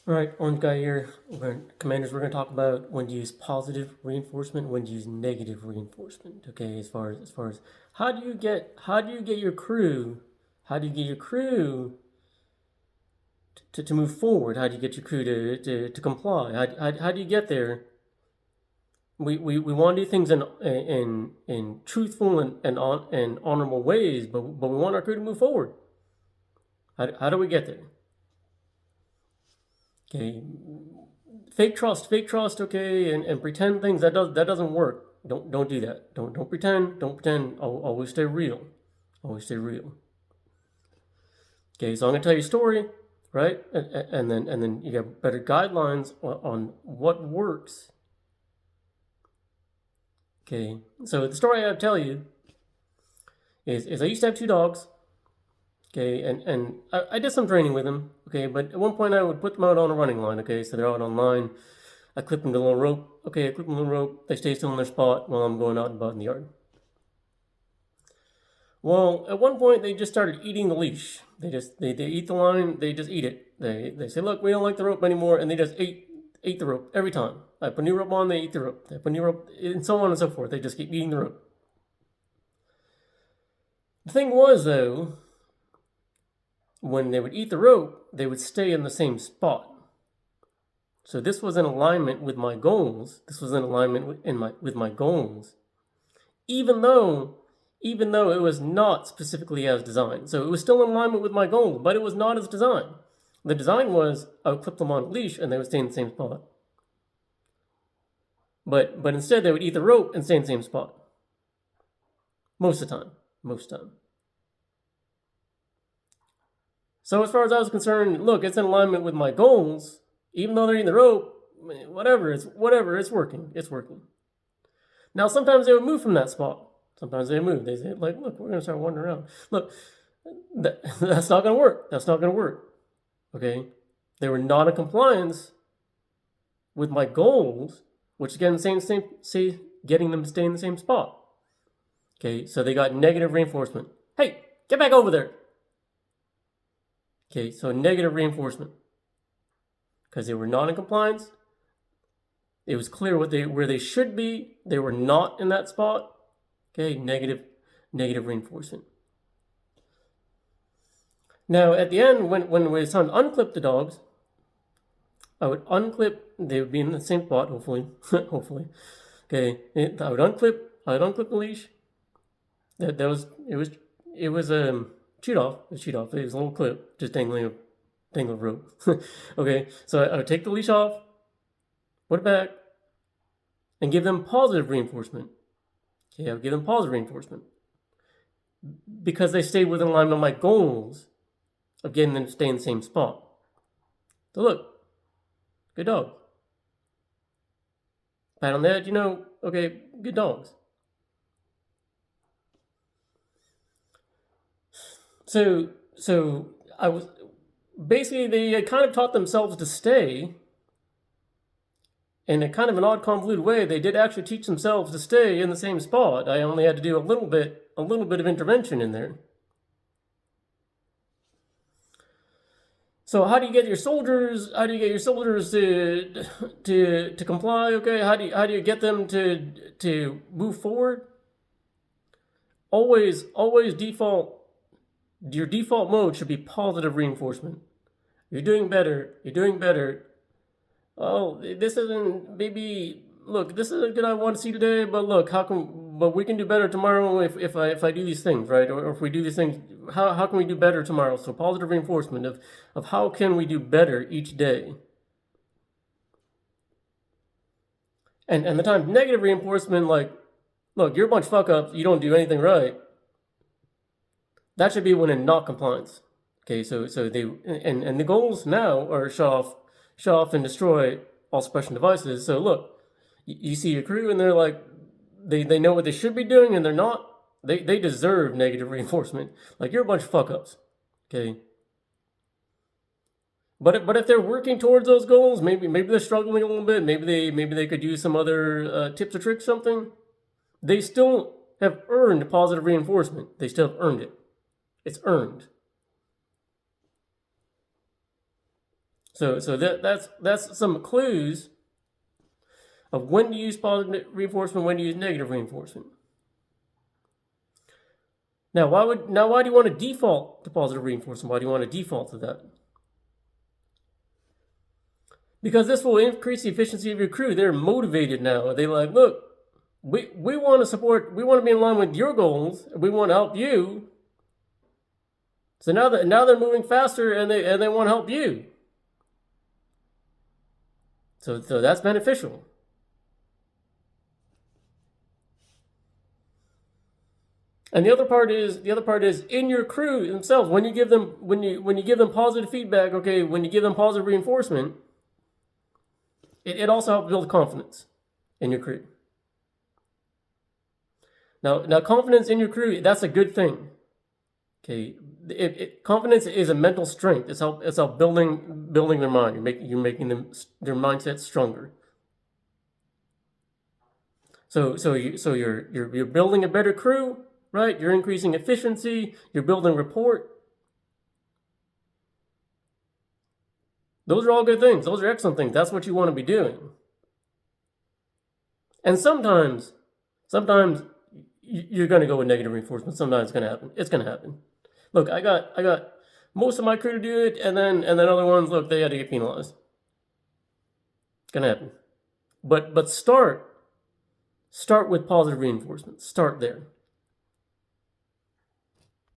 All right, orange guy here. Commanders, we're going to talk about when to use positive reinforcement, when to use negative reinforcement. Okay, as far as how do you get your crew, how do you get your crew to move forward? How do you get your crew to comply? How do you get there? We want to do things in truthful and honorable ways, but we want our crew to move forward. How do we get there? Okay, fake trust, okay, and pretend things that doesn't work. Don't do that. Don't pretend. Don't pretend. Always stay real. Always stay real. Okay, so I'm gonna tell you a story, right? And then you get better guidelines on what works. Okay, so the story I tell you is I used to have two dogs. Okay, and I did some training with them. Okay, but at one point I would put them out on a running line. Okay, so they're out on line. I clip them to a little rope. Okay, I clip them to a little rope. They stay still in their spot while I'm going out and about in the yard. Well, at one point they just started eating the leash. They eat the line. They just eat it. They say, look, we don't like the rope anymore, and they just ate the rope every time. I put new rope on, they eat the rope. I put new rope, and so on and so forth. They just keep eating the rope. The thing was though, when they would eat the rope, they would stay in the same spot. So this was in alignment with my goals. This was in alignment with my goals, even though it was not specifically as designed. So it was still in alignment with my goals, but it was not as designed. The design was I would clip them on a leash and they would stay in the same spot. But instead they would eat the rope and stay in the same spot. Most of the time. Most of the time. So as far as I was concerned, look, it's in alignment with my goals. Even though they're eating the rope, whatever, it's working. It's working. Now sometimes they would move from that spot. Sometimes they move. They say, like, look, we're gonna start wandering around. Look, that's not gonna work. That's not gonna work. Okay? They were not in compliance with my goals, which again, say getting them to stay in the same spot. Okay, so they got negative reinforcement. Hey, get back over there. Okay, so negative reinforcement. Because they were not in compliance. It was clear where they should be. They were not in that spot. Okay, negative reinforcement. Now at the end, when it was time to unclip the dogs, I would unclip. They would be in the same spot, hopefully. Hopefully. Okay, I would unclip the leash. That was it was cheat off. It was cheat off. It was a little clip, just dangling a rope. Okay, so I would take the leash off, put it back, and give them positive reinforcement. Okay, I would give them positive reinforcement because they stayed within alignment of my goals of getting them to stay in the same spot. So look, good dog. Pat on the head, okay, good dogs. So I was basically they kind of taught themselves to stay in a kind of an odd convoluted way. They did actually teach themselves to stay in the same spot. I only had to do a little bit of intervention in there. So how do you get your soldiers? How do you get your soldiers to comply? Okay, how do you get them to move forward? Always default. Your default mode should be positive reinforcement. You're doing better. You're doing better. Oh, this isn't maybe. Look, this isn't good. I want to see today, but look, how can? But we can do better tomorrow if I do these things right, or if we do these things. How can we do better tomorrow? So positive reinforcement of how can we do better each day. And the time negative reinforcement, like, look, you're a bunch of fuck ups. You don't do anything right. That should be when in not compliance. Okay, so they and the goals now are shut off and destroy all suppression devices. So look, you see your crew and they're like, they know what they should be doing and they're not. They deserve negative reinforcement. Like, you're a bunch of fuck ups. Okay. But if they're working towards those goals, maybe they're struggling a little bit. Maybe they could use some other tips or tricks, something. They still have earned positive reinforcement. They still have earned it. It's earned. So that's some clues of when to use positive reinforcement, when to use negative reinforcement. Now, why do you want to default to positive reinforcement? Why do you want to default to that? Because this will increase the efficiency of your crew. They're motivated now. They're like, look, we want to support, we want to be in line with your goals, and we want to help you. So now they're moving faster, and they want to help you. So that's beneficial. And the other part is in your crew themselves. When you give them positive feedback, okay, when you give them positive reinforcement, it also helps build confidence in your crew. Now confidence in your crew, that's a good thing. Okay, confidence is a mental strength. It's help building their mind. You're making their mindset stronger. So you're building a better crew, right? You're increasing efficiency. You're building rapport. Those are all good things. Those are excellent things. That's what you want to be doing. And sometimes you're going to go with negative reinforcement. Sometimes it's going to happen. It's going to happen. Look, I got most of my crew to do it, and then other ones, look, they had to get penalized. It's going to happen. But start with positive reinforcement. Start there.